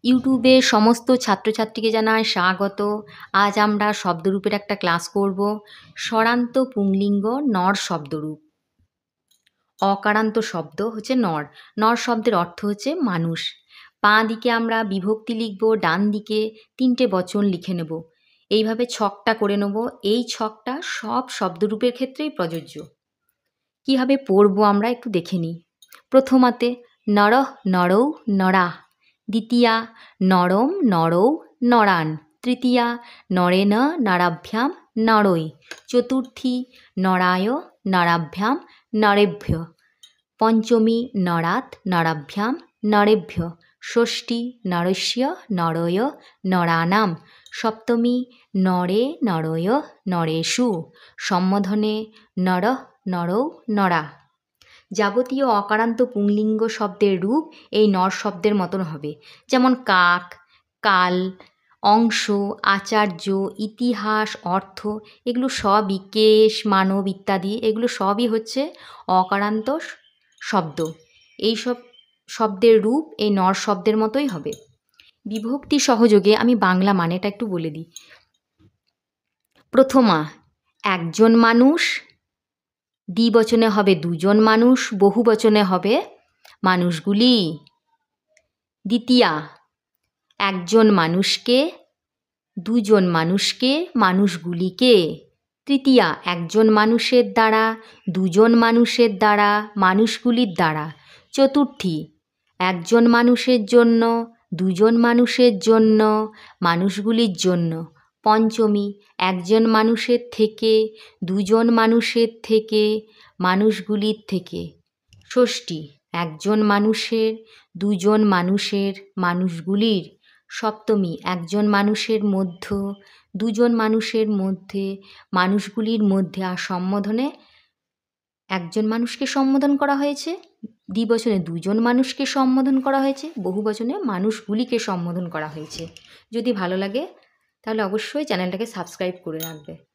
ইউটিউবে সমস্ত ছাত্রছাত্রীকে জানাই স্বাগত। আজ আমরা শব্দরূপের একটা ক্লাস করব। স্বরান্ত পুংলিঙ্গ নর শব্দরূপ। অকারান্ত শব্দ হচ্ছে নর। নর শব্দের অর্থ হচ্ছে মানুষ। বাঁ দিকে আমরা বিভক্তি লিখব, ডান দিকে 3টে বচন লিখে নেব। এইভাবে ছকটা করে নেব। এই ছকটা সব শব্দরূপের ক্ষেত্রেই প্রযোজ্য। কীভাবে পড়বো আমরা একটু দেখে নিই। প্রথমাতে নরঃ নরৌ নরা, দ্বিতীয়া নরম নরৌ নরান, তৃতীয়া নরেন নরাভ্যাম নরৈ, চতুর্থী নরায় নরাভ্যাম নরেভ্য, পঞ্চমী নরাৎ নরাভ্যাম নরেভ্য, ষষ্ঠী নরস্য নরয় নরানাম, সপ্তমী নরে নরয় নরেষু, সম্বোধনে নরঃ নরৌ নরা। যাবতীয় অকারান্ত পুংলিঙ্গ শব্দের রূপ এই নর শব্দের মতন হবে। যেমন কাক, কাল, অংশ, আচার্য, ইতিহাস, অর্থ, এগুলো সবই, কেশ, মানব ইত্যাদি এগুলো সবই হচ্ছে অকারান্ত শব্দ। এইসব শব্দের রূপ এই নর শব্দের মতোই হবে। বিভক্তি সহযোগে আমি বাংলা মানেটা একটু বলে দিই। প্রথমা একজন মানুষ, দ্বিবচনে হবে দুজন মানুষ, বহুবচনে হবে মানুষগুলি। দ্বিতীয়া একজন মানুষকে, দুজন মানুষকে, মানুষগুলিকে। তৃতীয়া একজন মানুষের দ্বারা, দুজন মানুষের দ্বারা, মানুষগুলির দ্বারা। চতুর্থী একজন মানুষের জন্য, দুজন মানুষের জন্য, মানুষগুলির জন্য। পঞ্চমী একজন মানুষের থেকে, দুজন মানুষের থেকে, মানুষগুলির থেকে। ষষ্ঠী একজন মানুষের, দুজন মানুষের, মানুষগুলির। সপ্তমী একজন মানুষের মধ্য, দুজন মানুষের মধ্যে, মানুষগুলির মধ্যে। আর সম্বোধনে একজন মানুষকে সম্বোধন করা হয়েছে, দ্বিবচনে দুজন মানুষকে সম্বোধন করা হয়েছে, বহুবচনে মানুষগুলিকে সম্বোধন করা হয়েছে। যদি ভালো লাগে তাহলে অবশ্যই চ্যানেলটাকে সাবস্ক্রাইব করে রাখবে।